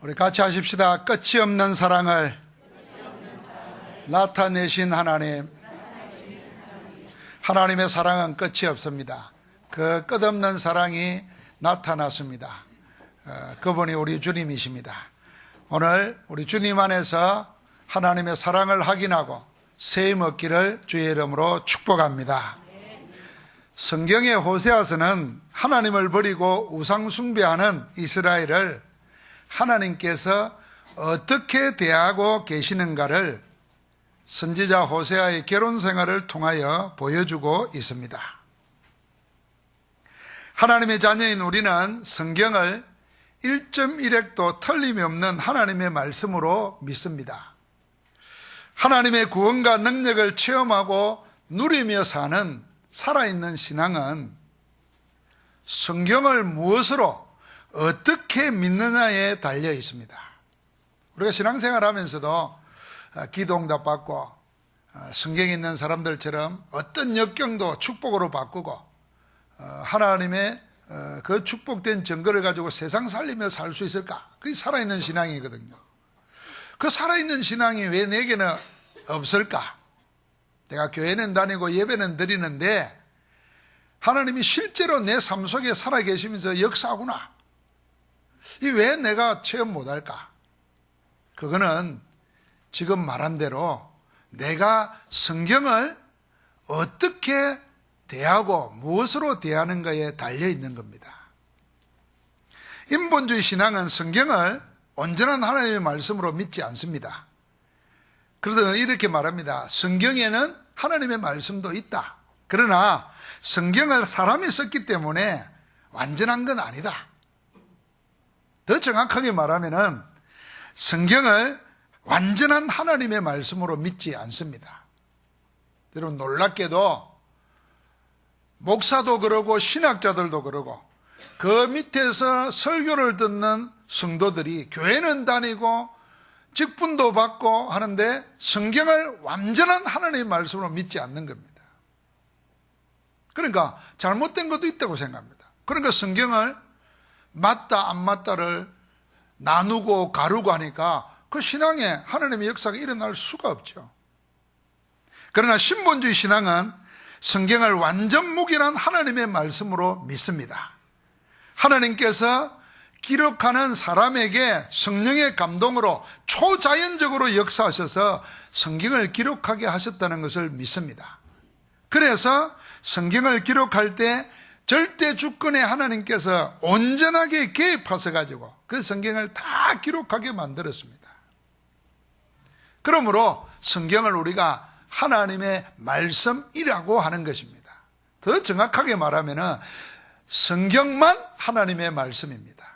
우리 같이 하십시다. 끝이 없는 사랑을 나타내신 하나님. 하나님의 사랑은 끝이 없습니다. 그 끝없는 사랑이 나타났습니다. 그분이 우리 주님이십니다. 오늘 우리 주님 안에서 하나님의 사랑을 확인하고 세임 얻기를 주의 이름으로 축복합니다. 성경의 호세아서는 하나님을 버리고 우상 숭배하는 이스라엘을 하나님께서 어떻게 대하고 계시는가를 선지자 호세아의 결혼 생활을 통하여 보여주고 있습니다. 하나님의 자녀인 우리는 성경을 1.1획도 틀림이 없는 하나님의 말씀으로 믿습니다. 하나님의 구원과 능력을 체험하고 누리며 사는 살아있는 신앙은 성경을 무엇으로 어떻게 믿느냐에 달려 있습니다. 우리가 신앙생활 하면서도 기도응답 받고 성경에 있는 사람들처럼 어떤 역경도 축복으로 바꾸고 하나님의 그 축복된 증거를 가지고 세상 살리며 살 수 있을까? 그게 살아있는 신앙이거든요. 그 살아있는 신앙이 왜 내게는 없을까? 내가 교회는 다니고 예배는 드리는데 하나님이 실제로 내 삶 속에 살아계시면서 역사하구나. 이 왜 내가 체험 못할까? 그거는 지금 말한 대로 내가 성경을 어떻게 대하고 무엇으로 대하는가에 달려있는 겁니다. 인본주의 신앙은 성경을 온전한 하나님의 말씀으로 믿지 않습니다. 그래서 이렇게 말합니다. 성경에는 하나님의 말씀도 있다. 그러나 성경을 사람이 썼기 때문에 완전한 건 아니다. 더 정확하게 말하면은 성경을 완전한 하나님의 말씀으로 믿지 않습니다. 여러분, 놀랍게도 목사도 그러고 신학자들도 그러고 그 밑에서 설교를 듣는 성도들이 교회는 다니고 직분도 받고 하는데 성경을 완전한 하나님의 말씀으로 믿지 않는 겁니다. 그러니까 잘못된 것도 있다고 생각합니다. 그러니까 성경을 맞다 안 맞다를 나누고 가르고 하니까 그 신앙에 하나님의 역사가 일어날 수가 없죠. 그러나 신본주의 신앙은 성경을 완전 무결한 하나님의 말씀으로 믿습니다. 하나님께서 기록하는 사람에게 성령의 감동으로 초자연적으로 역사하셔서 성경을 기록하게 하셨다는 것을 믿습니다. 그래서 성경을 기록할 때 절대 주권의 하나님께서 온전하게 개입하셔 가지고 그 성경을 다 기록하게 만들었습니다. 그러므로 성경을 우리가 하나님의 말씀이라고 하는 것입니다. 더 정확하게 말하면은 성경만 하나님의 말씀입니다.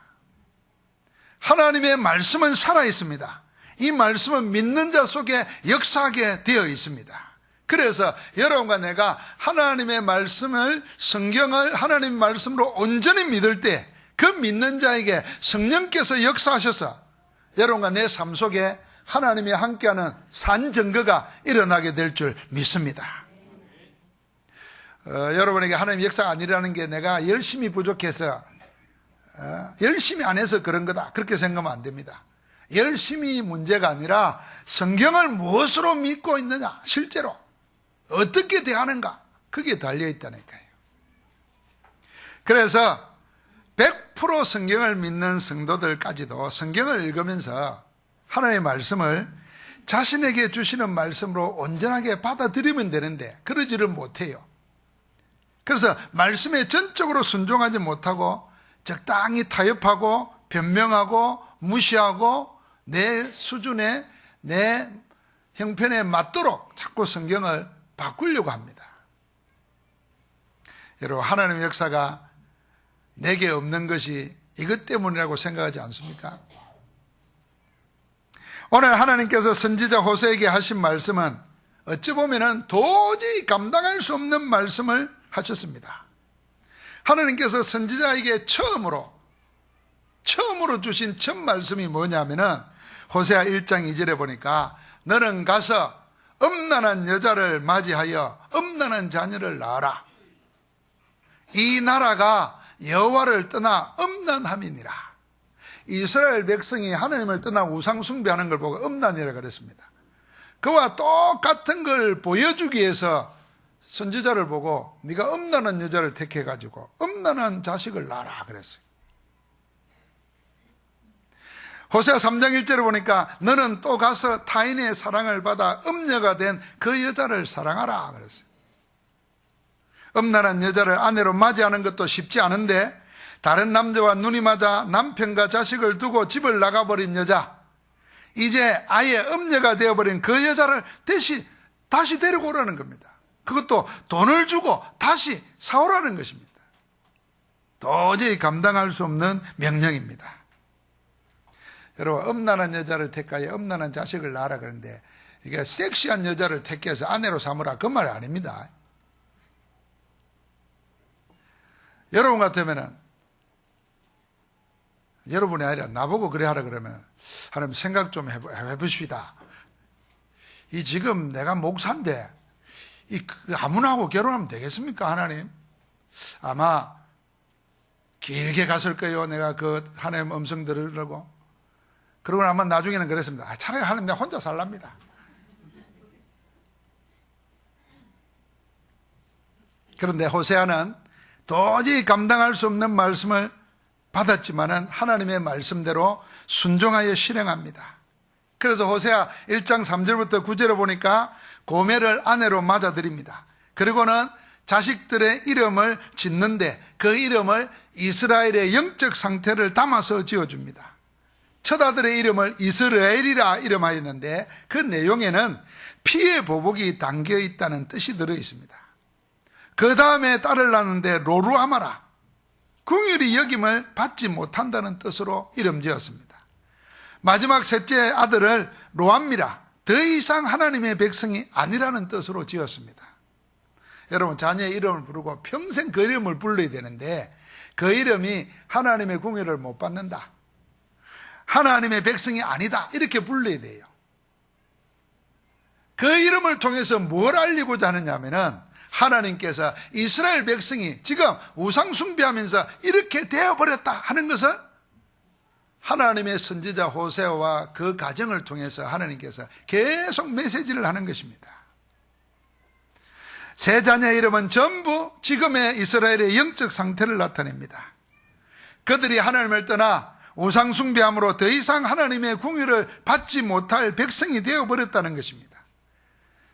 하나님의 말씀은 살아있습니다. 이 말씀은 믿는 자 속에 역사하게 되어 있습니다. 그래서 여러분과 내가 하나님의 말씀을, 성경을 하나님의 말씀으로 온전히 믿을 때 그 믿는 자에게 성령께서 역사하셔서 여러분과 내 삶 속에 하나님이 함께하는 산증거가 일어나게 될 줄 믿습니다. 여러분에게 하나님의 역사가 아니라는 게 내가 열심히 부족해서 열심히 안 해서 그런 거다, 그렇게 생각하면 안 됩니다. 열심히 문제가 아니라 성경을 무엇으로 믿고 있느냐, 실제로 어떻게 대하는가, 그게 달려있다니까요. 그래서 100% 성경을 믿는 성도들까지도 성경을 읽으면서 하나님의 말씀을 자신에게 주시는 말씀으로 온전하게 받아들이면 되는데 그러지를 못해요. 그래서 말씀에 전적으로 순종하지 못하고 적당히 타협하고 변명하고 무시하고 내 수준에 내 형편에 맞도록 자꾸 성경을 바꾸려고 합니다. 여러분, 하나님의 역사가 내게 없는 것이 이것 때문이라고 생각하지 않습니까? 오늘 하나님께서 선지자 호세에게 하신 말씀은 어찌 보면 도저히 감당할 수 없는 말씀을 하셨습니다. 하나님께서 선지자에게 처음으로 주신 첫 말씀이 뭐냐면은 호세아 1장 2절에 보니까 너는 가서 음란한 여자를 맞이하여 음란한 자녀를 낳아라. 이 나라가 여호와를 떠나 음란함이니라. 이스라엘 백성이 하나님을 떠나 우상 숭배하는 걸 보고 음란이라고 그랬습니다. 그와 똑같은 걸 보여주기 위해서 선지자를 보고 네가 음란한 여자를 택해가지고 음란한 자식을 낳아라 그랬어요. 호세아 3장 1절에 보니까 너는 또 가서 타인의 사랑을 받아 음녀가 된 그 여자를 사랑하라 그랬어요. 음란한 여자를 아내로 맞이하는 것도 쉽지 않은데 다른 남자와 눈이 맞아 남편과 자식을 두고 집을 나가버린 여자, 이제 아예 음녀가 되어버린 그 여자를 다시 데리고 오라는 겁니다. 그것도 돈을 주고 다시 사오라는 것입니다. 도저히 감당할 수 없는 명령입니다. 여러분, 음란한 여자를 택하여 음란한 자식을 낳아라 그러는데 이게 섹시한 여자를 택해서 아내로 삼으라 그 말이 아닙니다. 여러분 같으면은, 여러분이 아니라 나보고 그래 하라 그러면 하나님 생각 좀 해보십시다. 이 지금 내가 목사인데 아무나 하고 결혼하면 되겠습니까 하나님? 아마 길게 갔을 거예요. 내가 그 하나님 음성 들으려고. 그러고 아마 나중에는 그랬습니다. 차라리 하나님 내가 혼자 살랍니다. 그런데 호세아는 도저히 감당할 수 없는 말씀을 받았지만은 하나님의 말씀대로 순종하여 실행합니다. 그래서 호세아 1장 3절부터 9절에 보니까 고멜을 아내로 맞아들입니다. 그리고는 자식들의 이름을 짓는데 그 이름을 이스라엘의 영적 상태를 담아서 지어줍니다. 첫 아들의 이름을 이스라엘이라 이름하였는데 그 내용에는 피의 보복이 담겨 있다는 뜻이 들어 있습니다. 그 다음에 딸을 낳는데 로루아마라, 긍휼히 여김을 받지 못한다는 뜻으로 이름 지었습니다. 마지막 셋째 아들을 로암미라, 더 이상 하나님의 백성이 아니라는 뜻으로 지었습니다. 여러분, 자녀의 이름을 부르고 평생 그 이름을 불러야 되는데 그 이름이 하나님의 긍휼을 못 받는다, 하나님의 백성이 아니다, 이렇게 불러야 돼요. 그 이름을 통해서 뭘 알리고자 하느냐면은 하나님께서 이스라엘 백성이 지금 우상 숭배하면서 이렇게 되어버렸다 하는 것을 하나님의 선지자 호세아와 그 가정을 통해서 하나님께서 계속 메시지를 하는 것입니다. 세 자녀의 이름은 전부 지금의 이스라엘의 영적 상태를 나타냅니다. 그들이 하나님을 떠나 우상 숭배함으로 더 이상 하나님의 긍휼을 받지 못할 백성이 되어버렸다는 것입니다.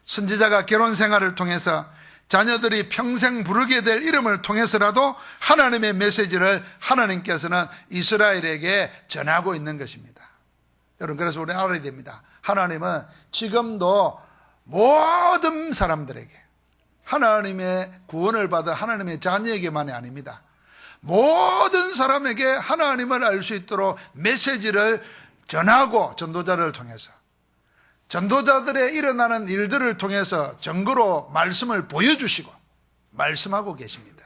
선지자가 결혼 생활을 통해서 자녀들이 평생 부르게 될 이름을 통해서라도 하나님의 메시지를 하나님께서는 이스라엘에게 전하고 있는 것입니다. 여러분, 그래서 우리 알아야 됩니다. 하나님은 지금도 모든 사람들에게, 하나님의 구원을 받은 하나님의 자녀에게만이 아닙니다. 모든 사람에게 하나님을 알 수 있도록 메시지를 전하고, 전도자를 통해서, 전도자들의 일어나는 일들을 통해서 증거로 말씀을 보여주시고 말씀하고 계십니다.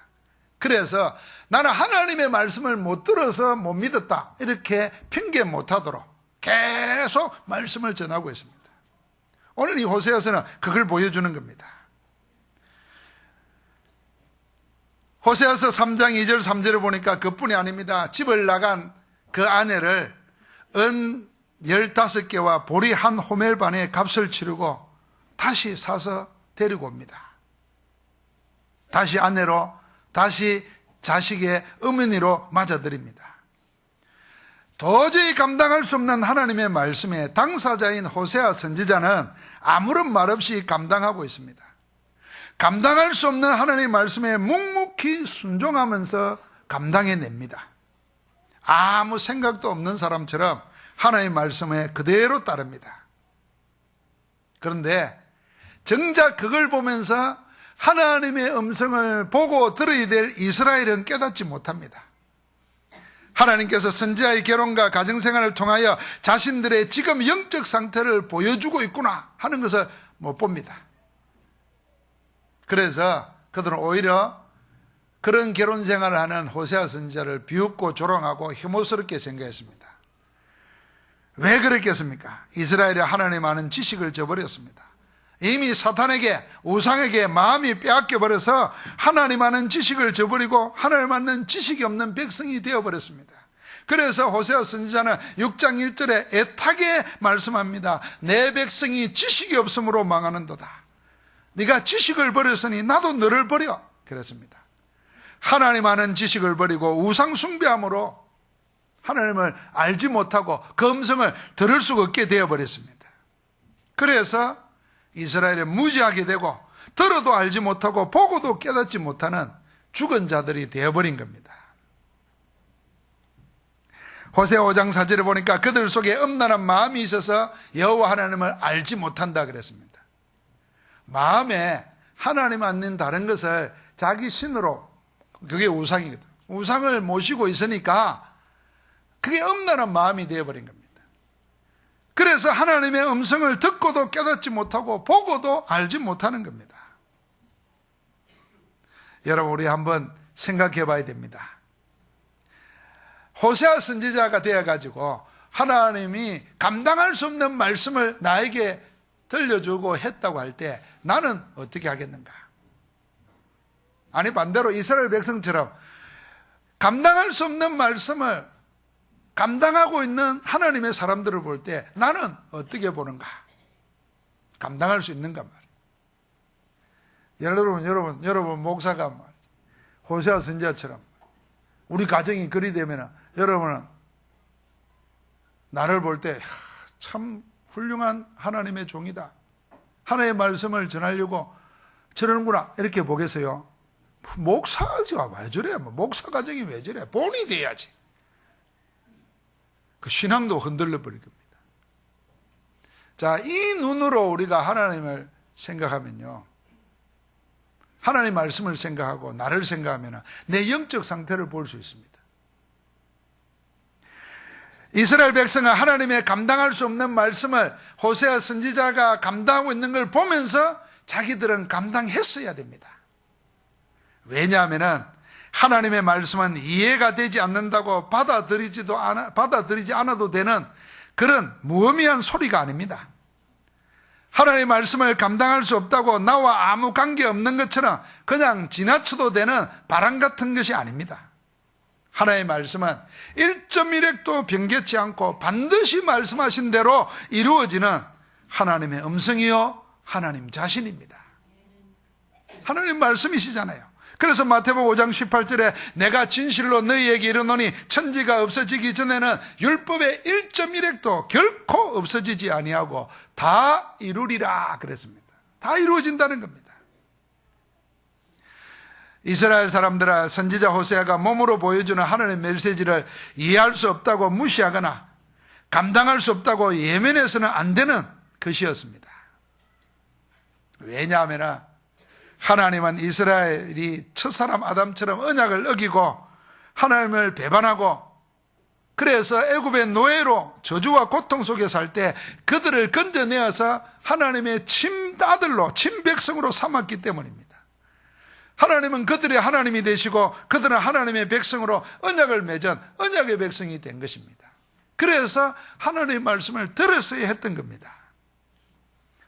그래서 나는 하나님의 말씀을 못 들어서 못 믿었다, 이렇게 핑계 못하도록 계속 말씀을 전하고 있습니다. 오늘 이 호세아서는 그걸 보여주는 겁니다. 호세아서 3장 2절 3절을 보니까 그뿐이 아닙니다. 집을 나간 그 아내를 은 15개와 보리 한 호멜 반의 값을 치르고 다시 사서 데리고 옵니다. 다시 아내로, 다시 자식의 어머니로 맞아들입니다. 도저히 감당할 수 없는 하나님의 말씀에 당사자인 호세아 선지자는 아무런 말 없이 감당하고 있습니다. 감당할 수 없는 하나님의 말씀에 묵묵히 순종하면서 감당해냅니다. 아무 생각도 없는 사람처럼 하나님의 말씀에 그대로 따릅니다. 그런데 정작 그걸 보면서 하나님의 음성을 보고 들어야 될 이스라엘은 깨닫지 못합니다. 하나님께서 선지자의 결혼과 가정생활을 통하여 자신들의 지금 영적 상태를 보여주고 있구나 하는 것을 못 봅니다. 그래서 그들은 오히려 그런 결혼생활을 하는 호세아 선지자를 비웃고 조롱하고 혐오스럽게 생각했습니다. 왜 그랬겠습니까? 이스라엘이 하나님 아는 지식을 저버렸습니다. 이미 사탄에게, 우상에게 마음이 빼앗겨버려서 하나님 아는 지식을 저버리고 하나님 아는 지식이 없는 백성이 되어버렸습니다. 그래서 호세아 선지자는 6장 1절에 애타게 말씀합니다. 내 백성이 지식이 없으므로 망하는도다. 네가 지식을 버렸으니 나도 너를 버려. 그랬습니다. 하나님 아는 지식을 버리고 우상 숭배함으로 하나님을 알지 못하고 그 음성을 들을 수가 없게 되어버렸습니다. 그래서 이스라엘은 무지하게 되고 들어도 알지 못하고 보고도 깨닫지 못하는 죽은 자들이 되어버린 겁니다. 호세아 5장 4절에 보니까 그들 속에 음란한 마음이 있어서 여호와 하나님을 알지 못한다 그랬습니다. 마음에 하나님 아닌 다른 것을 자기 신으로, 그게 우상이거든. 우상을 모시고 있으니까 그게 음란한 마음이 되어버린 겁니다. 그래서 하나님의 음성을 듣고도 깨닫지 못하고 보고도 알지 못하는 겁니다. 여러분, 우리 한번 생각해 봐야 됩니다. 호세아 선지자가 되어가지고 하나님이 감당할 수 없는 말씀을 나에게 들려주고 했다고 할 때 나는 어떻게 하겠는가? 아니, 반대로 이스라엘 백성처럼 감당할 수 없는 말씀을 감당하고 있는 하나님의 사람들을 볼 때 나는 어떻게 보는가? 감당할 수 있는가 말이에요. 여러분 목사가 말이에요. 호세아 선지자처럼 우리 가정이 그리 되면 여러분은 나를 볼 때 참 훌륭한 하나님의 종이다. 하나님의 말씀을 전하려고 저러는구나 이렇게 보겠어요? 목사가 왜 저래? 목사 가정이 왜 저래? 본이 돼야지. 그 신앙도 흔들려 버릴 겁니다. 자, 이 눈으로 우리가 하나님을 생각하면요, 하나님 말씀을 생각하고 나를 생각하면 내 영적 상태를 볼 수 있습니다. 이스라엘 백성은 하나님의 감당할 수 없는 말씀을 호세아 선지자가 감당하고 있는 걸 보면서 자기들은 감당했어야 됩니다. 왜냐하면 하나님의 말씀은 이해가 되지 않는다고 받아들이지 않아도 되는 그런 무의미한 소리가 아닙니다. 하나님의 말씀을 감당할 수 없다고 나와 아무 관계없는 것처럼 그냥 지나쳐도 되는 바람 같은 것이 아닙니다. 하나님의 말씀은 1.1획도 변개치 않고 반드시 말씀하신 대로 이루어지는 하나님의 음성이요 하나님 자신입니다. 하나님 말씀이시잖아요. 그래서 마태복음 5장 18절에 내가 진실로 너희에게 이르노니 천지가 없어지기 전에는 율법의 1.1획도 결코 없어지지 아니하고 다 이루리라 그랬습니다. 다 이루어진다는 겁니다. 이스라엘 사람들은 선지자 호세아가 몸으로 보여주는 하나님의 메시지를 이해할 수 없다고 무시하거나 감당할 수 없다고 예면해서는 안 되는 것이었습니다. 왜냐하면 하나님은 이스라엘이 첫사람 아담처럼 언약을 어기고 하나님을 배반하고 그래서 애굽의 노예로 저주와 고통 속에 살 때 그들을 건져내어서 하나님의 친아들로 친백성으로 삼았기 때문입니다. 하나님은 그들의 하나님이 되시고 그들은 하나님의 백성으로 언약을 맺은 언약의 백성이 된 것입니다. 그래서 하나님의 말씀을 들었어야 했던 겁니다.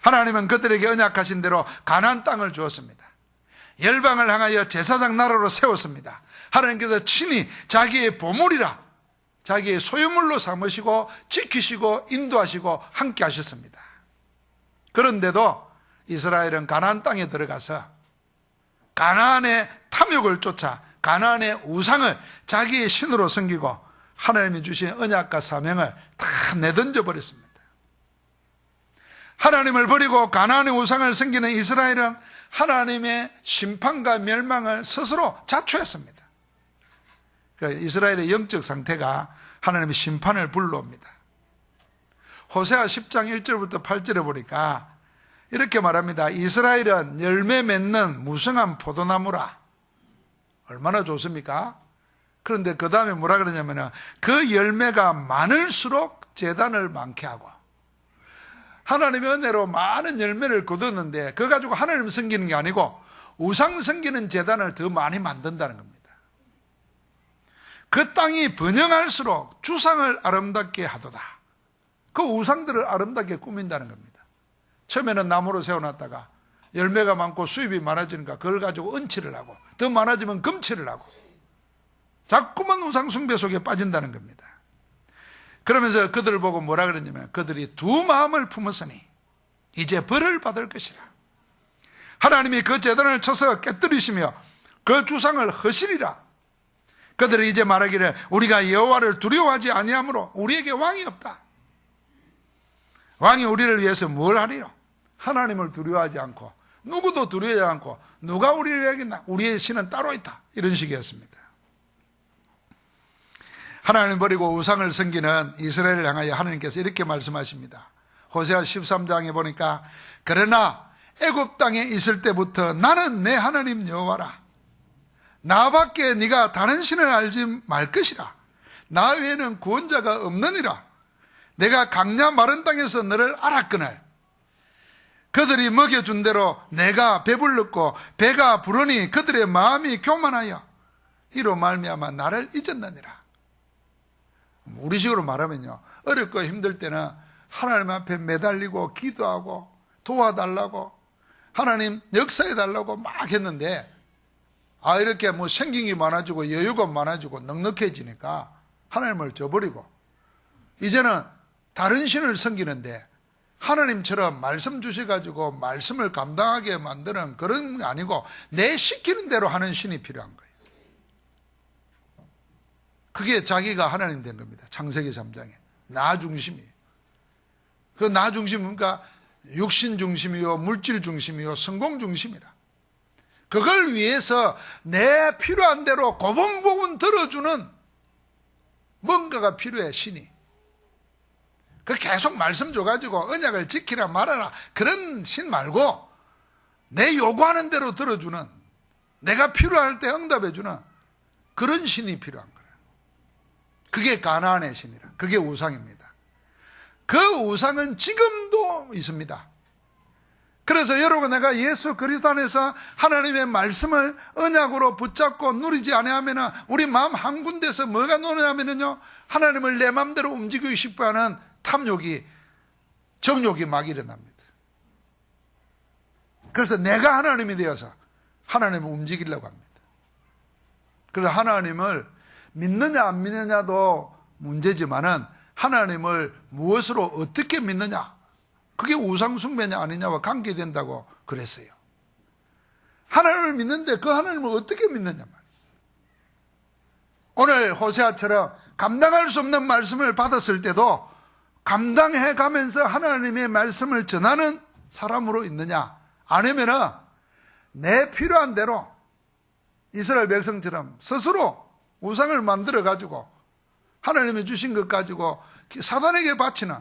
하나님은 그들에게 언약하신 대로 가나안 땅을 주었습니다. 열방을 향하여 제사장 나라로 세웠습니다. 하나님께서 친히 자기의 보물이라 자기의 소유물로 삼으시고 지키시고 인도하시고 함께 하셨습니다. 그런데도 이스라엘은 가나안 땅에 들어가서 가나안의 탐욕을 쫓아 가나안의 우상을 자기의 신으로 섬기고 하나님이 주신 언약과 사명을 다 내던져 버렸습니다. 하나님을 버리고 가나안의 우상을 섬기는 이스라엘은 하나님의 심판과 멸망을 스스로 자초했습니다. 그러니까 이스라엘의 영적 상태가 하나님의 심판을 불러옵니다. 호세아 10장 1절부터 8절에 보니까 이렇게 말합니다. 이스라엘은 열매 맺는 무성한 포도나무라. 얼마나 좋습니까? 그런데 그 다음에 뭐라 그러냐면 그 열매가 많을수록 재단을 많게 하고 하나님의 은혜로 많은 열매를 거뒀는데 그거 가지고 하나님을 섬기는 게 아니고 우상 섬기는 재단을 더 많이 만든다는 겁니다. 그 땅이 번영할수록 주상을 아름답게 하도다. 그 우상들을 아름답게 꾸민다는 겁니다. 처음에는 나무로 세워놨다가 열매가 많고 수입이 많아지니까 그걸 가지고 은치를 하고 더 많아지면 금치를 하고 자꾸만 우상 숭배 속에 빠진다는 겁니다. 그러면서 그들을 보고 뭐라 그러냐면 그들이 두 마음을 품었으니 이제 벌을 받을 것이라. 하나님이 그 제단을 쳐서 깨뜨리시며 그 주상을 허시리라. 그들이 이제 말하기를 우리가 여호와를 두려워하지 아니하므로 우리에게 왕이 없다. 왕이 우리를 위해서 뭘 하리요? 하나님을 두려워하지 않고 누구도 두려워하지 않고 누가 우리를 위하겠나? 우리의 신은 따로 있다. 이런 식이었습니다. 하나님 버리고 우상을 섬기는 이스라엘을 향하여 하나님께서 이렇게 말씀하십니다. 호세아 13장에 보니까 그러나 애굽 땅에 있을 때부터 나는 내 하나님 여호와라. 나밖에 네가 다른 신을 알지 말 것이라. 나 외에는 구원자가 없느니라. 내가 강야 마른 땅에서 너를 알았거늘 그들이 먹여준 대로 내가 배불렀고 배가 부르니 그들의 마음이 교만하여 이로 말미암아 나를 잊었느니라. 우리식으로 말하면요, 어렵고 힘들 때는 하나님 앞에 매달리고 기도하고 도와달라고 하나님 역사해달라고 막 했는데 이렇게 뭐 생긴 게 많아지고 여유가 많아지고 넉넉해지니까 하나님을 저버리고 이제는 다른 신을 섬기는데 하나님처럼 말씀 주셔가지고 말씀을 감당하게 만드는 그런 게 아니고 내 시키는 대로 하는 신이 필요한 거예요. 그게 자기가 하나님 된 겁니다. 창세기 3장에 나 중심이에요. 그 나 중심은 그러니까 육신 중심이요 물질 중심이요 성공 중심이라. 그걸 위해서 내 필요한 대로 고분고분 들어주는 뭔가가 필요해. 신이 그 계속 말씀 줘가지고 언약을 지키라 말아라 그런 신 말고 내 요구하는 대로 들어주는, 내가 필요할 때 응답해주는 그런 신이 필요한 거예요. 그게 가나안의 신이라. 그게 우상입니다. 그 우상은 지금도 있습니다. 그래서 여러분, 내가 예수 그리스도 안에서 하나님의 말씀을 언약으로 붙잡고 누리지 아니하면 우리 마음 한 군데서 뭐가 노느냐면요, 하나님을 내 마음대로 움직이고 싶어하는 탐욕이, 정욕이 막 일어납니다. 그래서 내가 하나님이 되어서 하나님을 움직이려고 합니다. 그래서 하나님을 믿느냐 안 믿느냐도 문제지만은 하나님을 무엇으로 어떻게 믿느냐, 그게 우상숭배냐 아니냐와 관계된다고 그랬어요. 하나님을 믿는데 그 하나님을 어떻게 믿느냐 말이에요. 오늘 호세아처럼 감당할 수 없는 말씀을 받았을 때도 감당해 가면서 하나님의 말씀을 전하는 사람으로 있느냐, 아니면은 내 필요한 대로 이스라엘 백성처럼 스스로 우상을 만들어 가지고 하나님이 주신 것 가지고 사단에게 바치는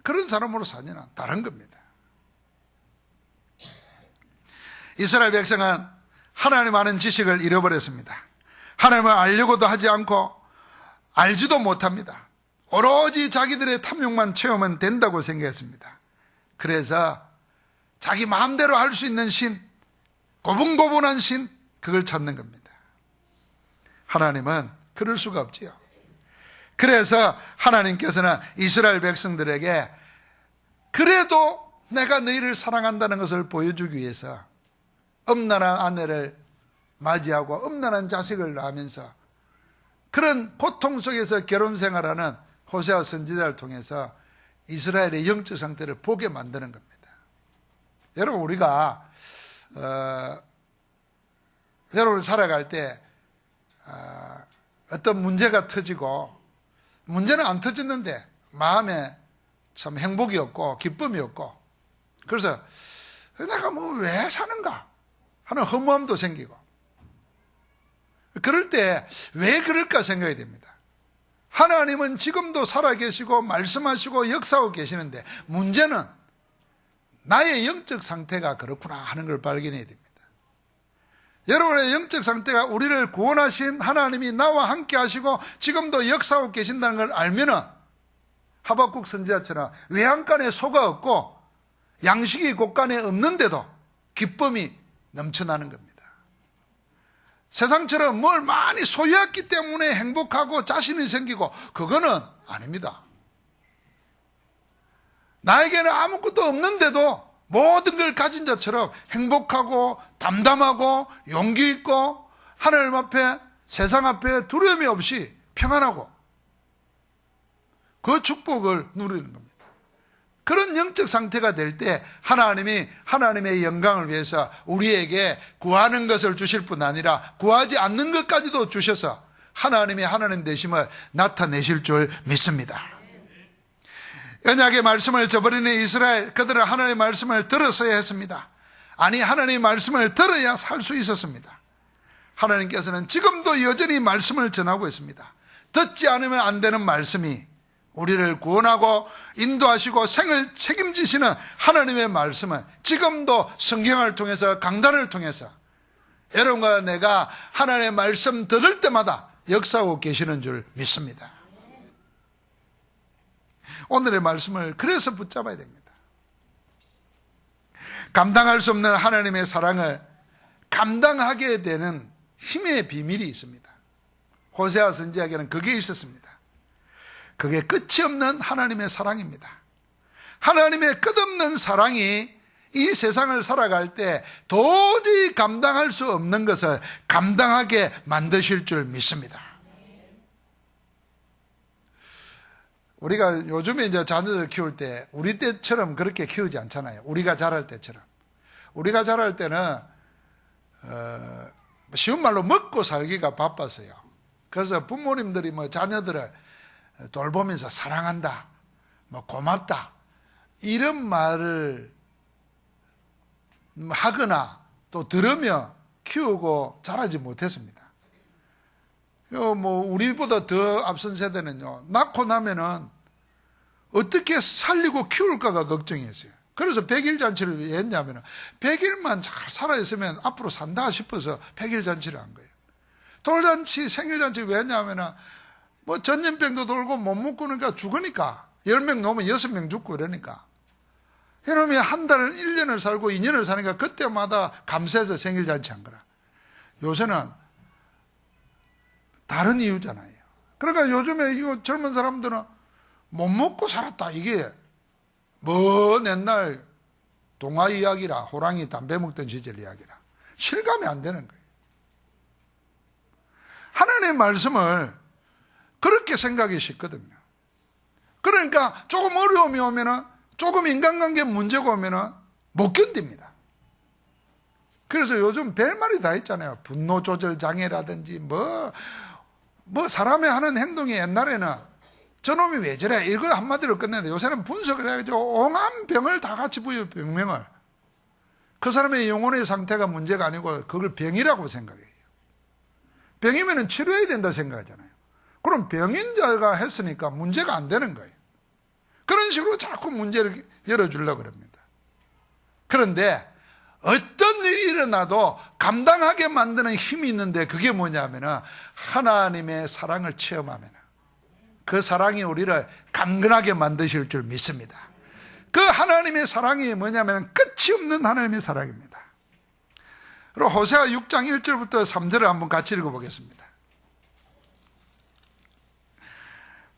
그런 사람으로 사느냐, 다른 겁니다. 이스라엘 백성은 하나님 아는 지식을 잃어버렸습니다. 하나님을 알려고도 하지 않고 알지도 못합니다. 오로지 자기들의 탐욕만 채우면 된다고 생각했습니다. 그래서 자기 마음대로 할 수 있는 신, 고분고분한 신, 그걸 찾는 겁니다. 하나님은 그럴 수가 없지요. 그래서 하나님께서는 이스라엘 백성들에게 그래도 내가 너희를 사랑한다는 것을 보여주기 위해서 음란한 아내를 맞이하고 음란한 자식을 낳으면서 그런 고통 속에서 결혼 생활하는 호세아 선지자를 통해서 이스라엘의 영적 상태를 보게 만드는 겁니다. 여러분, 우리가 여러분 살아갈 때 어떤 문제가 터지고, 문제는 안 터졌는데 마음에 참 행복이 없고 기쁨이 없고, 그래서 내가 뭐 왜 사는가 하는 허무함도 생기고, 그럴 때 왜 그럴까 생각이 됩니다. 하나님은 지금도 살아계시고 말씀하시고 역사하고 계시는데 문제는 나의 영적 상태가 그렇구나 하는 걸 발견해야 됩니다. 여러분의 영적 상태가 우리를 구원하신 하나님이 나와 함께 하시고 지금도 역사하고 계신다는 걸 알면은 하박국 선지자처럼 외양간에 소가 없고 양식이 곳간에 없는데도 기쁨이 넘쳐나는 겁니다. 세상처럼 뭘 많이 소유했기 때문에 행복하고 자신이 생기고, 그거는 아닙니다. 나에게는 아무것도 없는데도 모든 걸 가진 자처럼 행복하고 담담하고 용기 있고 하나님 앞에, 세상 앞에 두려움이 없이 평안하고, 그 축복을 누리는 겁니다. 그런 영적 상태가 될 때 하나님이 하나님의 영광을 위해서 우리에게 구하는 것을 주실 뿐 아니라 구하지 않는 것까지도 주셔서 하나님이 하나님 되심을 나타내실 줄 믿습니다. 언약의 말씀을 저버리는 이스라엘, 그들은 하나님의 말씀을 들었어야 했습니다. 아니, 하나님의 말씀을 들어야 살 수 있었습니다. 하나님께서는 지금도 여전히 말씀을 전하고 있습니다. 듣지 않으면 안 되는 말씀이 우리를 구원하고 인도하시고 생을 책임지시는 하나님의 말씀은 지금도 성경을 통해서, 강단을 통해서 여러분과 내가 하나님의 말씀 들을 때마다 역사하고 계시는 줄 믿습니다. 오늘의 말씀을 그래서 붙잡아야 됩니다. 감당할 수 없는 하나님의 사랑을 감당하게 되는 힘의 비밀이 있습니다. 호세아 선지자에게는 그게 있었습니다. 그게 끝이 없는 하나님의 사랑입니다. 하나님의 끝없는 사랑이 이 세상을 살아갈 때 도저히 감당할 수 없는 것을 감당하게 만드실 줄 믿습니다. 우리가 요즘에 이제 자녀들 키울 때 우리 때처럼 그렇게 키우지 않잖아요. 우리가 자랄 때처럼. 우리가 자랄 때는 쉬운 말로 먹고 살기가 바빴어요. 그래서 부모님들이 뭐 자녀들을 돌보면서 사랑한다, 뭐 고맙다, 이런 말을 하거나 또 들으며 키우고 자라지 못했습니다. 뭐 우리보다 더 앞선 세대는요, 낳고 나면은 어떻게 살리고 키울까가 걱정이었어요. 그래서 100일 잔치를 왜 했냐면은 100일만 잘 살아있으면 앞으로 산다 싶어서 100일 잔치를 한 거예요. 돌잔치, 생일잔치 왜 했냐면은 뭐 전염병도 돌고 못 먹고 그러니까 죽으니까 10명 넘으면 6명 죽고 이러니까 그러면 한 달을 1년을 살고 2년을 사니까 그때마다 감사해서 생일잔치 한 거라. 요새는 다른 이유잖아요. 그러니까 요즘에 이거 젊은 사람들은 못 먹고 살았다, 이게 먼 옛날 동화 이야기라, 호랑이 담배 먹던 시절 이야기라. 실감이 안 되는 거예요. 하나님의 말씀을 그렇게 생각이 쉽거든요. 그러니까 조금 어려움이 오면은, 조금 인간관계 문제가 오면은 못 견딥니다. 그래서 요즘 별말이 다 있잖아요. 분노 조절 장애라든지 뭐 사람이 하는 행동이 옛날에는 저놈이 왜 저래, 이걸 한마디로 끝내는데 요새는 분석을 해가지고 옹한 병을 다 같이 부여, 병명을. 그 사람의 영혼의 상태가 문제가 아니고 그걸 병이라고 생각해요. 병이면 치료해야 된다 생각하잖아요. 그럼 병인 자가 했으니까 문제가 안 되는 거예요. 그런 식으로 자꾸 문제를 열어주려고 합니다. 그런데 어떤 일이 일어나도 감당하게 만드는 힘이 있는데 그게 뭐냐면은 하나님의 사랑을 체험하면 그 사랑이 우리를 강건하게 만드실 줄 믿습니다. 그 하나님의 사랑이 뭐냐면 끝이 없는 하나님의 사랑입니다. 그리고 호세아 6장 1절부터 3절을 한번 같이 읽어보겠습니다.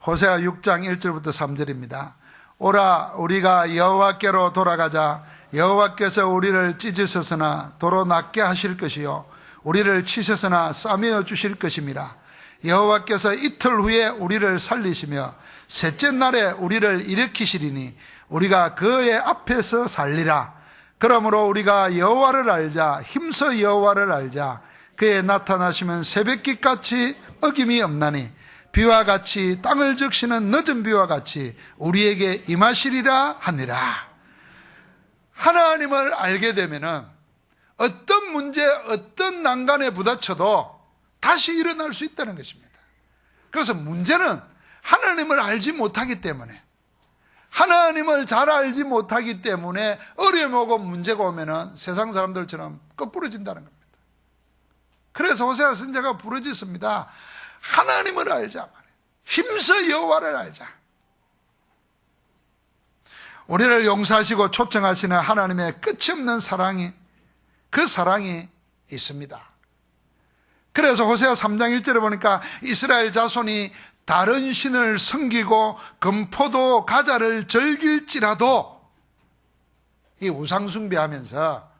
호세아 6장 1절부터 3절입니다. 오라, 우리가 여호와께로 돌아가자. 여호와께서 우리를 찢으셨으나 도로 낫게 하실 것이요 우리를 치셨으나 싸매어 주실 것임이라. 여호와께서 이틀 후에 우리를 살리시며 셋째 날에 우리를 일으키시리니 우리가 그의 앞에서 살리라. 그러므로 우리가 여호와를 알자. 힘써 여호와를 알자. 그의 나타나시면 새벽빛같이 어김이 없나니 비와 같이 땅을 적시는 늦은 비와 같이 우리에게 임하시리라 하니라. 하나님을 알게 되면은 어떤 문제, 어떤 난간에 부딪혀도 다시 일어날 수 있다는 것입니다. 그래서 문제는 하나님을 알지 못하기 때문에, 하나님을 잘 알지 못하기 때문에 어려움이 오고 문제가 오면은 세상 사람들처럼 꺼부러진다는 겁니다. 그래서 호세아 선지자가 부르짖습니다. 하나님을 알자 말이에요. 힘써 여호와를 알자. 우리를 용서하시고 초청하시는 하나님의 끝이 없는 사랑이, 그 사랑이 있습니다. 그래서 호세아 3장 1절에 보니까 이스라엘 자손이 다른 신을 섬기고 금포도 가자를 즐길지라도, 이 우상숭배하면서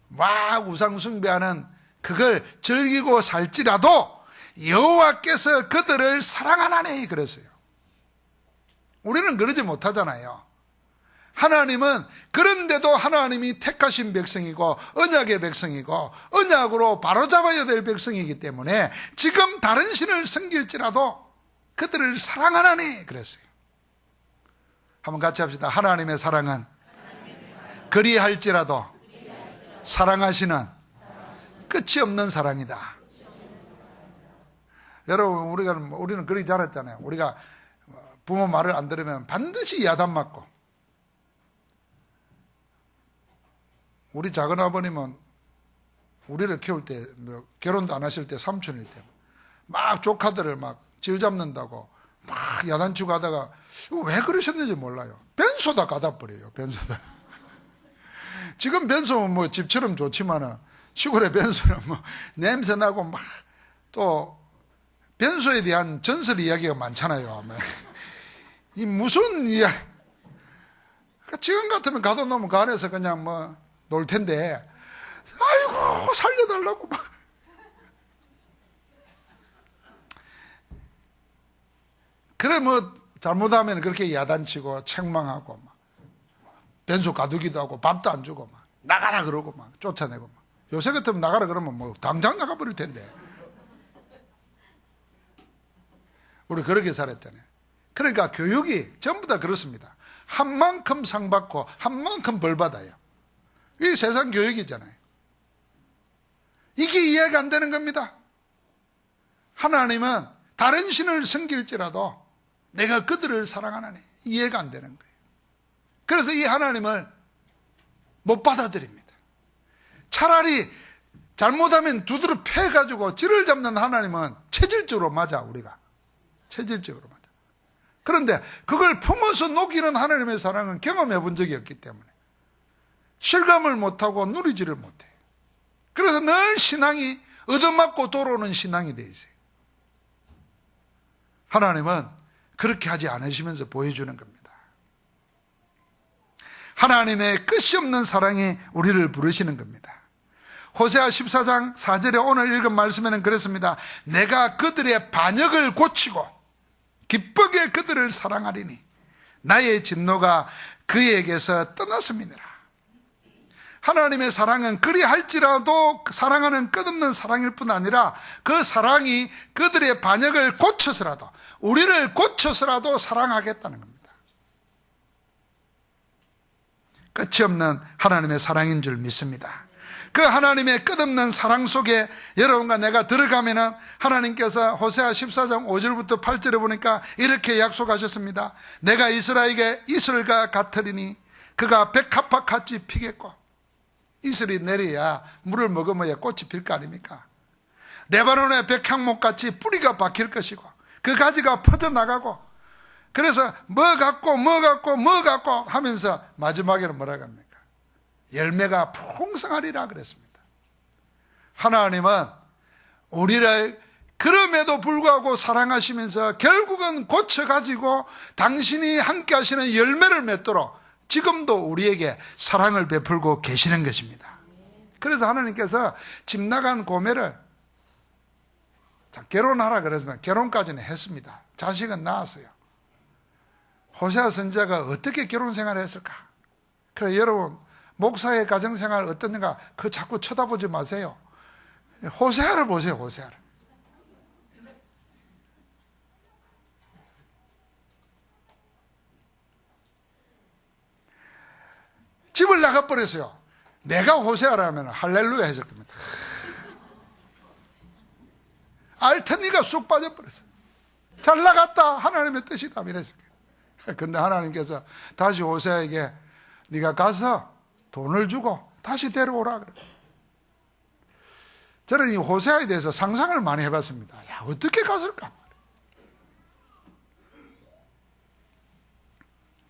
막 우상숭배하는 그걸 즐기고 살지라도 여호와께서 그들을 사랑하나니 그랬어요. 우리는 그러지 못하잖아요. 하나님은 그런데도 하나님이 택하신 백성이고 언약의 백성이고 언약으로 바로잡아야 될 백성이기 때문에 지금 다른 신을 섬길지라도 그들을 사랑하나니 그랬어요. 한번 같이 합시다. 하나님의 사랑은 그리할지라도 사랑하시는 끝이 없는 사랑이다. 여러분, 우리는 그리 자랐잖아요. 우리가 부모 말을 안 들으면 반드시 야단 맞고, 우리 작은 아버님은 우리를 키울 때, 결혼도 안 하실 때 삼촌일 때 막 조카들을 막 질 잡는다고 막 야단치고 하다가 왜 그러셨는지 몰라요. 변소다 가다 버려요. 변소다. 지금 변소는 뭐 집처럼 좋지만은 시골의 변소는 뭐 냄새 나고 막 또 변소에 대한 전설 이야기가 많잖아요. 이 무슨 이야기. 지금 같으면 가둬 놓으면 그 안에서 그냥 뭐 놀 텐데, 아이고 살려달라고 막. 그래 뭐 잘못하면 그렇게 야단치고 책망하고 막 변소 가두기도 하고 밥도 안 주고 막 나가라 그러고 막 쫓아내고 막. 요새 같으면 나가라 그러면 뭐 당장 나가버릴 텐데. 우리 그렇게 살았잖아요. 그러니까 교육이 전부 다 그렇습니다. 한 만큼 상 받고 한 만큼 벌 받아요. 이게 세상 교육이잖아요. 이게 이해가 안 되는 겁니다. 하나님은 다른 신을 섬길지라도 내가 그들을 사랑하나니 이해가 안 되는 거예요. 그래서 이 하나님을 못 받아들입니다. 차라리 잘못하면 두드러 패가지고 쥐를 잡는 하나님은 체질적으로 맞아. 우리가 체질적으로 맞아. 그런데 그걸 품어서 녹이는 하나님의 사랑은 경험해 본 적이 없기 때문에 실감을 못하고 누리지를 못해요. 그래서 늘 신앙이 얻어맞고 돌아오는 신앙이 되어 있어요. 하나님은 그렇게 하지 않으시면서 보여주는 겁니다. 하나님의 끝이 없는 사랑이 우리를 부르시는 겁니다. 호세아 14장 4절에 오늘 읽은 말씀에는 그랬습니다. 내가 그들의 반역을 고치고 기쁘게 그들을 사랑하리니 나의 진노가 그에게서 떠났음이니라. 하나님의 사랑은 그리할지라도 사랑하는 끝없는 사랑일 뿐 아니라 그 사랑이 그들의 반역을 고쳐서라도, 우리를 고쳐서라도 사랑하겠다는 겁니다. 끝이 없는 하나님의 사랑인 줄 믿습니다. 그 하나님의 끝없는 사랑 속에 여러분과 내가 들어가면은 하나님께서 호세아 14장 5절부터 8절에 보니까 이렇게 약속하셨습니다. 내가 이스라엘에게 이슬과 같으리니 그가 백합화같이 피겠고, 이슬이 내려야 물을 먹으면 꽃이 필 거 아닙니까? 레바논의 백향목같이 뿌리가 박힐 것이고 그 가지가 퍼져나가고, 그래서 뭐 갖고 하면서 마지막에는 뭐라고 합니까? 열매가 풍성하리라 그랬습니다. 하나님은 우리를 그럼에도 불구하고 사랑하시면서 결국은 고쳐가지고 당신이 함께 하시는 열매를 맺도록 지금도 우리에게 사랑을 베풀고 계시는 것입니다. 그래서 하나님께서 집 나간 고매를 결혼하라 그랬으면 결혼까지는 했습니다. 자식은 낳았어요. 호세아 선지자가 어떻게 결혼 생활을 했을까? 그래 여러분, 목사의 가정생활 어떠는가 그거 자꾸 쳐다보지 마세요. 호세아를 보세요. 호세아를. 집을 나가버렸어요. 내가 호세아라면 할렐루야 했을 겁니다. 알테니가 쑥 빠져버렸어요. 잘 나갔다, 하나님의 뜻이다 이랬을 거예요. 근데 하나님께서 다시 호세아에게 네가 가서 돈을 주고 다시 데려오라 그래요. 저는 이 호세아에 대해서 상상을 많이 해봤습니다. 야, 어떻게 갔을까?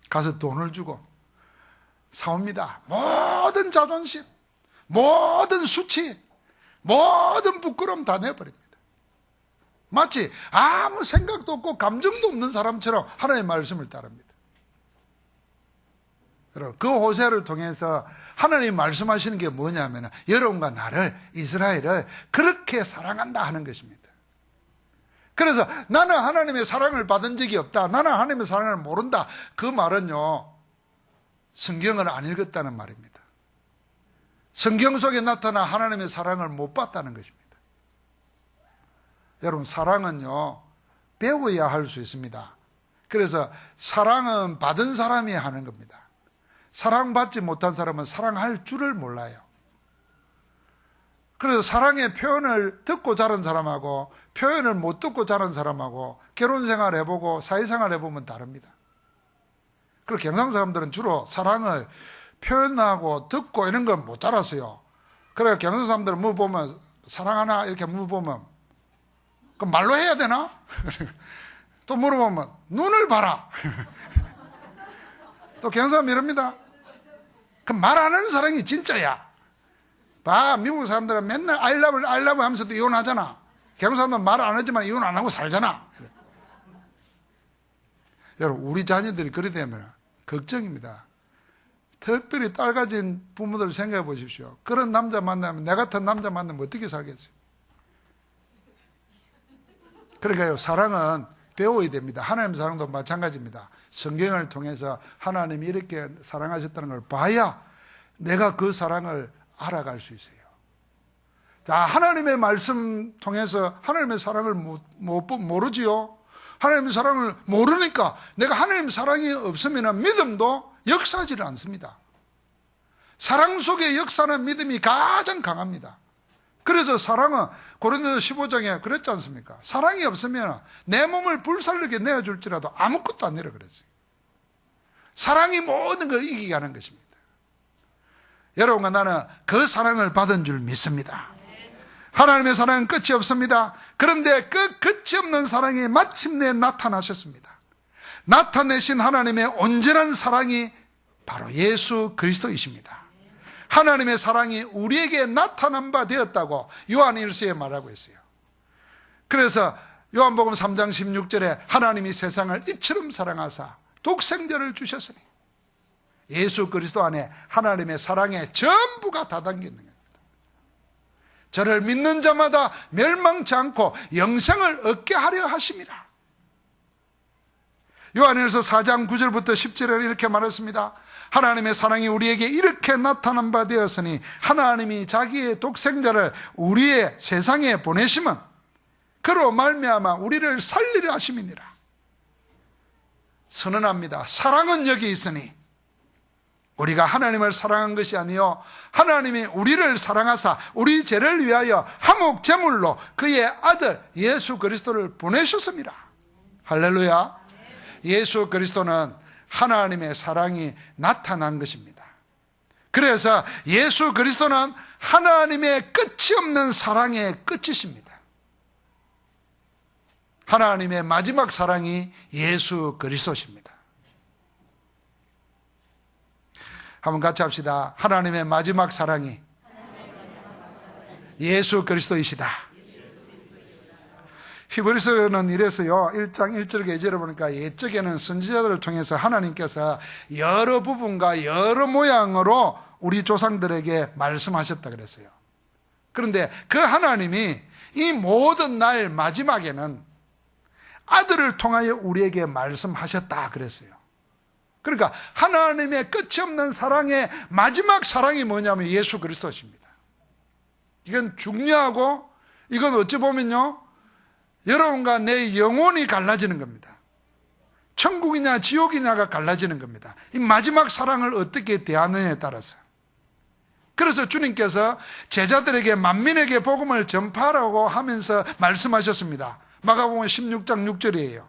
가서 돈을 주고 사옵니다. 모든 자존심, 모든 수치, 모든 부끄러움 다 내버립니다. 마치 아무 생각도 없고 감정도 없는 사람처럼 하나님의 말씀을 따릅니다. 여러분, 그 호세아를 통해서 하나님이 말씀하시는 게 뭐냐면 여러분과 나를, 이스라엘을 그렇게 사랑한다 하는 것입니다. 그래서 나는 하나님의 사랑을 받은 적이 없다, 나는 하나님의 사랑을 모른다, 그 말은요 성경을 안 읽었다는 말입니다. 성경 속에 나타난 하나님의 사랑을 못 봤다는 것입니다. 여러분, 사랑은요 배워야 할 수 있습니다. 그래서 사랑은 받은 사람이 하는 겁니다. 사랑받지 못한 사람은 사랑할 줄을 몰라요. 그래서 사랑의 표현을 듣고 자란 사람하고 표현을 못 듣고 자란 사람하고 결혼생활 해보고 사회생활 해보면 다릅니다. 그리고 경상 사람들은 주로 사랑을 표현하고 듣고 이런 걸 못 자랐어요. 그래서 경상 사람들은 물어보면 사랑하나 이렇게 물어보면 그럼 말로 해야 되나? 또 물어보면 눈을 봐라. 또 경상 사람 이럽니다. 그 말 안 하는 사랑이 진짜야. 봐, 미국 사람들은 맨날 I love 하면서도 이혼하잖아. 경상 사람들은 말 안 하지만 이혼 안 하고 살잖아. 여러분, 우리 자녀들이 그리 되면 걱정입니다. 특별히 딸 가진 부모들 생각해 보십시오. 그런 남자 만나면, 내 같은 남자 만나면 어떻게 살겠어요? 그러니까요, 사랑은 배워야 됩니다. 하나님 사랑도 마찬가지입니다. 성경을 통해서 하나님이 이렇게 사랑하셨다는 걸 봐야 내가 그 사랑을 알아갈 수 있어요. 자, 하나님의 말씀 통해서 하나님의 사랑을 모르지요. 하나님의 사랑을 모르니까 내가 하나님의 사랑이 없으면 믿음도 역사하지를 않습니다. 사랑 속에 역사하는 믿음이 가장 강합니다. 그래서 사랑은 고린도서 15장에 그랬지 않습니까? 사랑이 없으면 내 몸을 불살르게 내어줄지라도 아무것도 안 내려 그랬어요. 사랑이 모든 걸 이기게 하는 것입니다. 여러분과 나는 그 사랑을 받은 줄 믿습니다. 하나님의 사랑은 끝이 없습니다. 그런데 그 끝이 없는 사랑이 마침내 나타나셨습니다. 나타내신 하나님의 온전한 사랑이 바로 예수 그리스도이십니다. 하나님의 사랑이 우리에게 나타난 바 되었다고 요한 1서에 말하고 있어요. 그래서 요한복음 3장 16절에 하나님이 세상을 이처럼 사랑하사 독생자를 주셨으니, 예수 그리스도 안에 하나님의 사랑의 전부가 다 담겨 있는 겁니다. 저를 믿는 자마다 멸망치 않고 영생을 얻게 하려 하심이라. 요한일서 4장 9절부터 10절에 이렇게 말했습니다. 하나님의 사랑이 우리에게 이렇게 나타난 바 되었으니 하나님이 자기의 독생자를 우리의 세상에 보내심은 그로 말미암아 우리를 살리려 하심이니라. 선언합니다. 사랑은 여기 있으니 우리가 하나님을 사랑한 것이 아니요 하나님이 우리를 사랑하사 우리 죄를 위하여 한몫 제물로 그의 아들 예수 그리스도를 보내셨습니다. 할렐루야. 예수 그리스도는 하나님의 사랑이 나타난 것입니다. 그래서 예수 그리스도는 하나님의 끝이 없는 사랑의 끝이십니다. 하나님의 마지막 사랑이 예수 그리스도십니다. 한번 같이 합시다. 하나님의 마지막 사랑이 예수 그리스도이시다. 히브리서는 이래서요, 1장 1절 계절을 보니까 옛적에는 선지자들을 통해서 하나님께서 여러 부분과 여러 모양으로 우리 조상들에게 말씀하셨다 그랬어요. 그런데 그 하나님이 이 모든 날 마지막에는 아들을 통하여 우리에게 말씀하셨다 그랬어요. 그러니까 하나님의 끝이 없는 사랑의 마지막 사랑이 뭐냐면 예수 그리스도십니다. 이건 중요하고, 이건 어찌 보면요, 여러분과 내 영혼이 갈라지는 겁니다. 천국이냐 지옥이냐가 갈라지는 겁니다. 이 마지막 사랑을 어떻게 대하느냐에 따라서. 그래서 주님께서 제자들에게 만민에게 복음을 전파하라고 하면서 말씀하셨습니다. 마가복음 16장 6절이에요.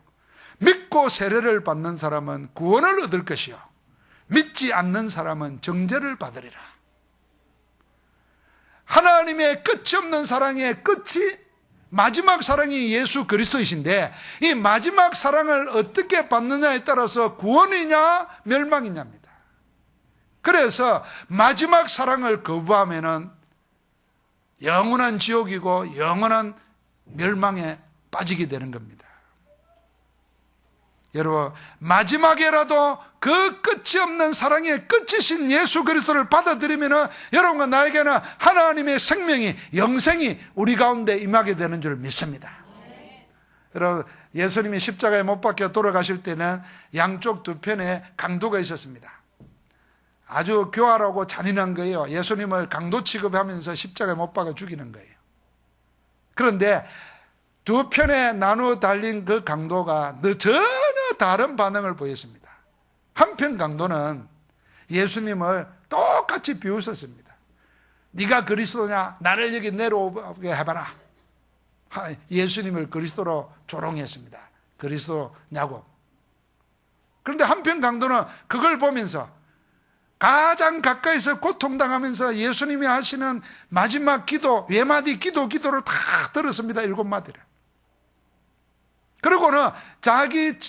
믿고 세례를 받는 사람은 구원을 얻을 것이요 믿지 않는 사람은 정죄를 받으리라. 하나님의 끝이 없는 사랑의 끝이 마지막 사랑이 예수 그리스도이신데, 이 마지막 사랑을 어떻게 받느냐에 따라서 구원이냐 멸망이냐입니다. 그래서 마지막 사랑을 거부하면은 영원한 지옥이고 영원한 멸망에 빠지게 되는 겁니다. 여러분, 마지막에라도 그 끝이 없는 사랑의 끝이신 예수 그리스도를 받아들이면 여러분과 나에게는 하나님의 생명이, 영생이 우리 가운데 임하게 되는 줄 믿습니다. 여러분, 예수님이 십자가에 못 박혀 돌아가실 때는 양쪽 두 편에 강도가 있었습니다. 아주 교활하고 잔인한 거예요. 예수님을 강도 취급하면서 십자가에 못 박아 죽이는 거예요. 그런데 두 편에 나누어 달린 그 강도가 전혀 다른 반응을 보였습니다. 한편 강도는 예수님을 똑같이 비웃었습니다. 네가 그리스도냐? 나를 여기 내려오게 해봐라. 예수님을 그리스도로 조롱했습니다. 그리스도냐고. 그런데 한편 강도는 그걸 보면서 가장 가까이서 고통당하면서 예수님이 하시는 마지막 기도, 외마디 기도를 다 들었습니다. 7마디를. 그리고는 자기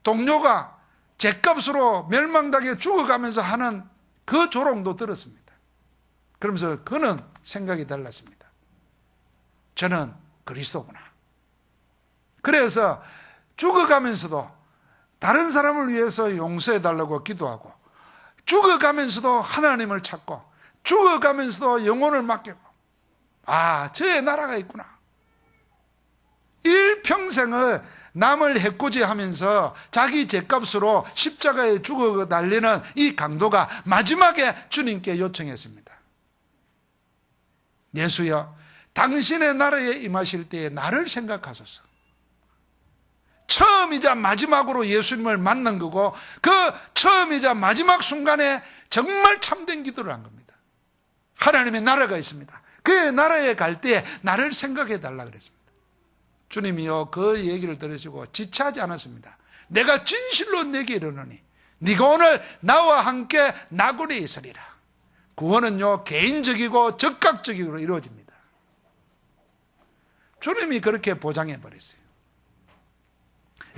동료가 죗값으로 멸망당해 죽어가면서 하는 그 조롱도 들었습니다. 그러면서 그는 생각이 달랐습니다. 저는 그리스도구나. 그래서 죽어가면서도 다른 사람을 위해서 용서해달라고 기도하고, 죽어가면서도 하나님을 찾고, 죽어가면서도 영혼을 맡기고, 저의 나라가 있구나. 일평생을 남을 해코지하면서 자기 죗값으로 십자가에 죽어 달리는 이 강도가 마지막에 주님께 요청했습니다. 예수여, 당신의 나라에 임하실 때에 나를 생각하소서. 처음이자 마지막으로 예수님을 만난 거고, 그 처음이자 마지막 순간에 정말 참된 기도를 한 겁니다. 하나님의 나라가 있습니다. 그 나라에 갈 때 나를 생각해 달라 그랬습니다. 주님이요, 그 얘기를 들으시고 지체하지 않았습니다. 내가 진실로 내게 이르노니 네가 오늘 나와 함께 나군에 있으리라. 구원은요, 개인적이고 즉각적으로 이루어집니다. 주님이 그렇게 보장해 버렸어요.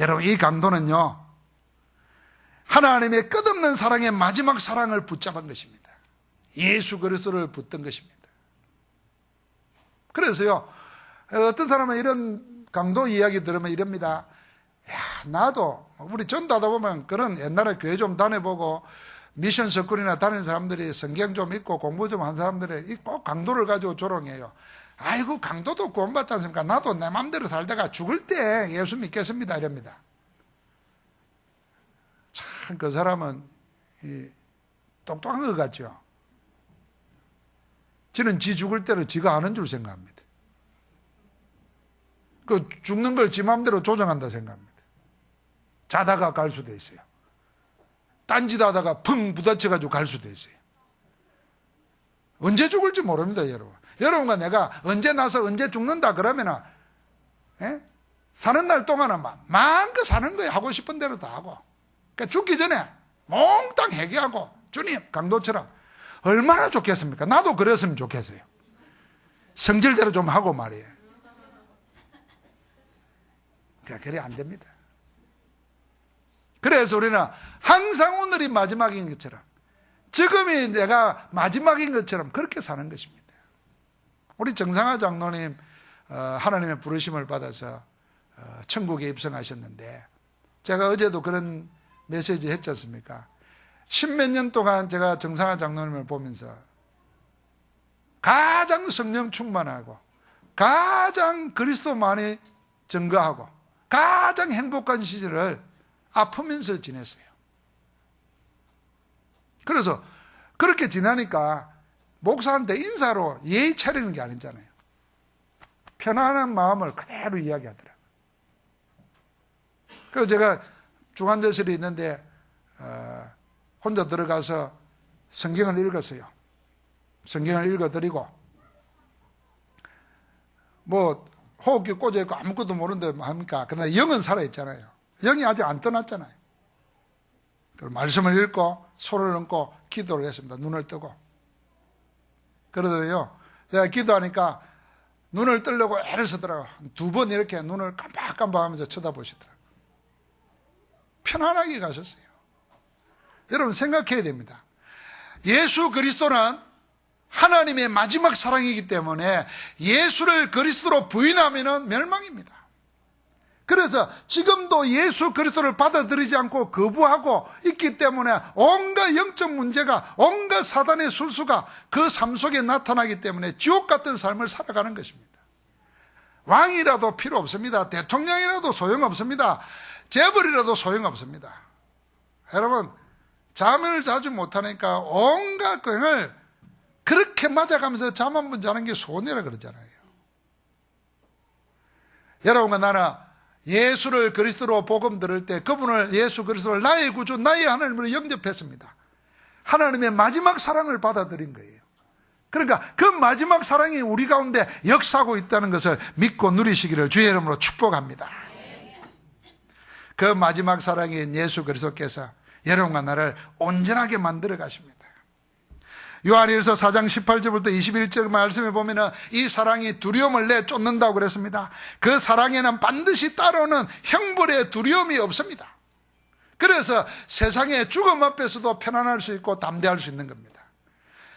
여러분, 이 강도는요, 하나님의 끝없는 사랑의 마지막 사랑을 붙잡은 것입니다. 예수 그리스도를 붙든 것입니다. 그래서요, 어떤 사람은 이런 강도 이야기 들으면 이럽니다. 나도, 우리 전도하다 보면 그런 옛날에 교회 좀 다녀보고 미션 서클이나 다니는 사람들이 성경 좀 읽고 공부 좀 한 사람들이 꼭 강도를 가지고 조롱해요. 아이고, 강도도 구원받지 않습니까? 나도 내 마음대로 살다가 죽을 때 예수 믿겠습니다 이럽니다. 참, 그 사람은 똑똑한 것 같죠. 지는 지 죽을 때로 지가 아는 줄 생각합니다. 그 죽는 걸 지 마음대로 조정한다 생각합니다. 자다가 갈 수도 있어요. 딴짓하다가 펑 부딪혀가지고 갈 수도 있어요. 언제 죽을지 모릅니다, 여러분. 여러분과 내가 언제 나서 언제 죽는다 그러면은, 사는 날 동안은 마음껏 사는 거예요. 하고 싶은 대로 다 하고. 그러니까 죽기 전에 몽땅 회개하고, 주님, 강도처럼 얼마나 좋겠습니까? 나도 그랬으면 좋겠어요. 성질대로 좀 하고 말이에요. 그래 안 됩니다. 그래서 우리는 항상 오늘이 마지막인 것처럼, 지금이 내가 마지막인 것처럼 그렇게 사는 것입니다. 우리 정상화 장로님 하나님의 부르심을 받아서 천국에 입성하셨는데, 제가 어제도 그런 메시지를 했지 않습니까? 10몇 년 동안 제가 정상화 장로님을 보면서 가장 성령 충만하고, 가장 그리스도만이 증거하고, 가장 행복한 시절을 아프면서 지냈어요. 그래서 그렇게 지나니까 목사한테 인사로 예의 차리는 게 아니잖아요. 편안한 마음을 그대로 이야기하더라고요. 그래서 제가 중환자실에 있는데 혼자 들어가서 성경을 읽었어요. 성경을 읽어드리고, 호흡기 꽂아있고 아무것도 모르는데 합니까? 그러나 영은 살아있잖아요. 영이 아직 안 떠났잖아요. 말씀을 읽고 손을 얹고 기도를 했습니다. 눈을 뜨고. 그러더래요. 내가 기도하니까 눈을 뜨려고 애를 쓰더라고요. 2번 이렇게 눈을 깜빡깜빡하면서 쳐다보시더라고요. 편안하게 가셨어요. 여러분, 생각해야 됩니다. 예수 그리스도는 하나님의 마지막 사랑이기 때문에 예수를 그리스도로 부인하면 멸망입니다. 그래서 지금도 예수 그리스도를 받아들이지 않고 거부하고 있기 때문에 온갖 영적 문제가, 온갖 사단의 술수가 그 삶 속에 나타나기 때문에 지옥 같은 삶을 살아가는 것입니다. 왕이라도 필요 없습니다. 대통령이라도 소용없습니다. 재벌이라도 소용없습니다. 여러분, 잠을 자주 못하니까 온갖 병을 그렇게 맞아가면서 잠 한 번 자는 게 손해라 그러잖아요. 여러분과 나는 예수를 그리스도로 복음 들을 때 그분을, 예수 그리스도를 나의 구주, 나의 하나님으로 영접했습니다. 하나님의 마지막 사랑을 받아들인 거예요. 그러니까 그 마지막 사랑이 우리 가운데 역사하고 있다는 것을 믿고 누리시기를 주의 이름으로 축복합니다. 그 마지막 사랑인 예수 그리스도께서 여러분과 나를 온전하게 만들어 가십니다. 요한일서 4장 18절부터 21절 말씀에 보면은 이 사랑이 두려움을 내쫓는다고 그랬습니다. 그 사랑에는 반드시 따르는 형벌의 두려움이 없습니다. 그래서 세상의 죽음 앞에서도 편안할 수 있고 담대할 수 있는 겁니다.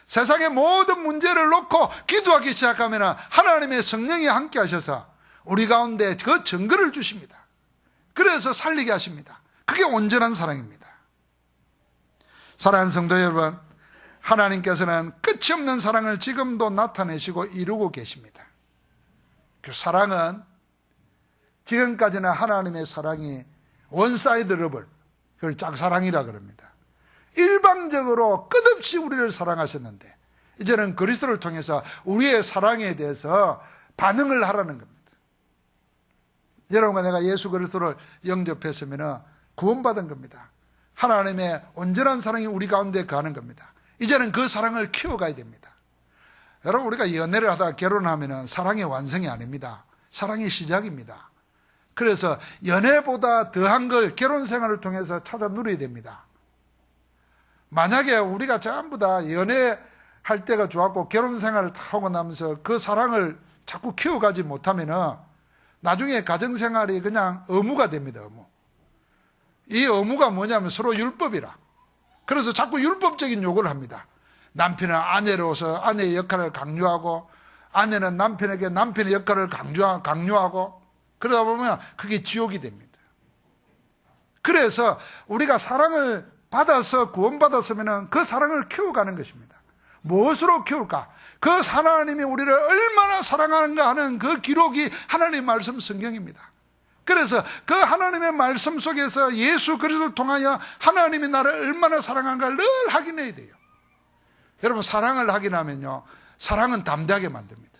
세상의 모든 문제를 놓고 기도하기 시작하면 하나님의 성령이 함께 하셔서 우리 가운데 그 증거를 주십니다. 그래서 살리게 하십니다. 그게 온전한 사랑입니다. 사랑하는 성도 여러분, 하나님께서는 끝이 없는 사랑을 지금도 나타내시고 이루고 계십니다. 그 사랑은 지금까지는 하나님의 사랑이 원사이드 러블, 그걸 짝사랑이라 그럽니다. 일방적으로 끝없이 우리를 사랑하셨는데 이제는 그리스도를 통해서 우리의 사랑에 대해서 반응을 하라는 겁니다. 여러분과 내가 예수 그리스도를 영접했으면 구원받은 겁니다. 하나님의 온전한 사랑이 우리 가운데 거하는 겁니다. 이제는 그 사랑을 키워가야 됩니다. 여러분, 우리가 연애를 하다가 결혼하면 사랑의 완성이 아닙니다. 사랑의 시작입니다. 그래서 연애보다 더한 걸 결혼 생활을 통해서 찾아 누려야 됩니다. 만약에 우리가 전부 다 연애할 때가 좋았고 결혼 생활을 하고 나면서 그 사랑을 자꾸 키워가지 못하면 나중에 가정생활이 그냥 의무가 됩니다. 의무. 이 의무가 뭐냐면 서로 율법이라. 그래서 자꾸 율법적인 요구를 합니다. 남편은 아내로서 아내의 역할을 강요하고, 아내는 남편에게 남편의 역할을 강요하고, 그러다 보면 그게 지옥이 됩니다. 그래서 우리가 사랑을 받아서 구원받았으면 그 사랑을 키워가는 것입니다. 무엇으로 키울까? 그 하나님이 우리를 얼마나 사랑하는가 하는 그 기록이 하나님의 말씀 성경입니다. 그래서 그 하나님의 말씀 속에서 예수 그리스도를 통하여 하나님이 나를 얼마나 사랑한가를 늘 확인해야 돼요. 여러분, 사랑을 확인하면요, 사랑은 담대하게 만듭니다.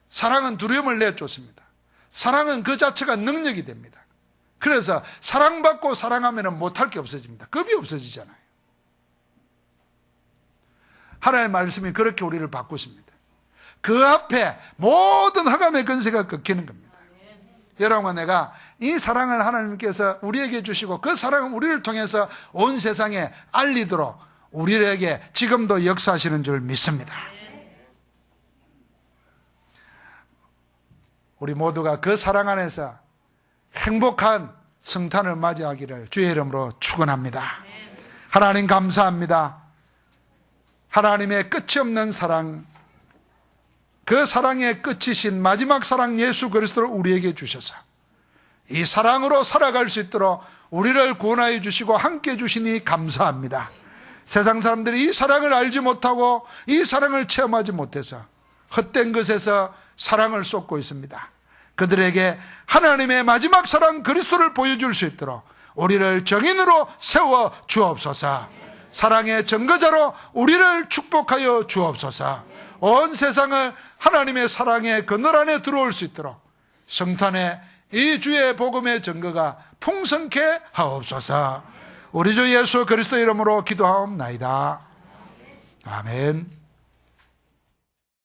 사랑은 두려움을 내쫓습니다. 사랑은 그 자체가 능력이 됩니다. 그래서 사랑받고 사랑하면 못할 게 없어집니다. 겁이 없어지잖아요. 하나님의 말씀이 그렇게 우리를 바꾸십니다. 그 앞에 모든 흑암의 권세가 꺾이는 겁니다. 여러분과 내가 이 사랑을 하나님께서 우리에게 주시고 그 사랑은 우리를 통해서 온 세상에 알리도록 우리에게 지금도 역사하시는 줄 믿습니다. 우리 모두가 그 사랑 안에서 행복한 성탄을 맞이하기를 주의 이름으로 축원합니다. 하나님 감사합니다. 하나님의 끝이 없는 사랑, 그 사랑의 끝이신 마지막 사랑 예수 그리스도를 우리에게 주셔서 이 사랑으로 살아갈 수 있도록 우리를 구원하여 주시고 함께 해주시니 감사합니다. 세상 사람들이 이 사랑을 알지 못하고 이 사랑을 체험하지 못해서 헛된 것에서 사랑을 쏟고 있습니다. 그들에게 하나님의 마지막 사랑 그리스도를 보여줄 수 있도록 우리를 정인으로 세워 주옵소서. 사랑의 증거자로 우리를 축복하여 주옵소서. 온 세상을 하나님의 사랑의 그늘 안에 들어올 수 있도록 성탄의 이 주의 복음의 증거가 풍성케 하옵소서. 우리 주 예수 그리스도 이름으로 기도하옵나이다. 아멘.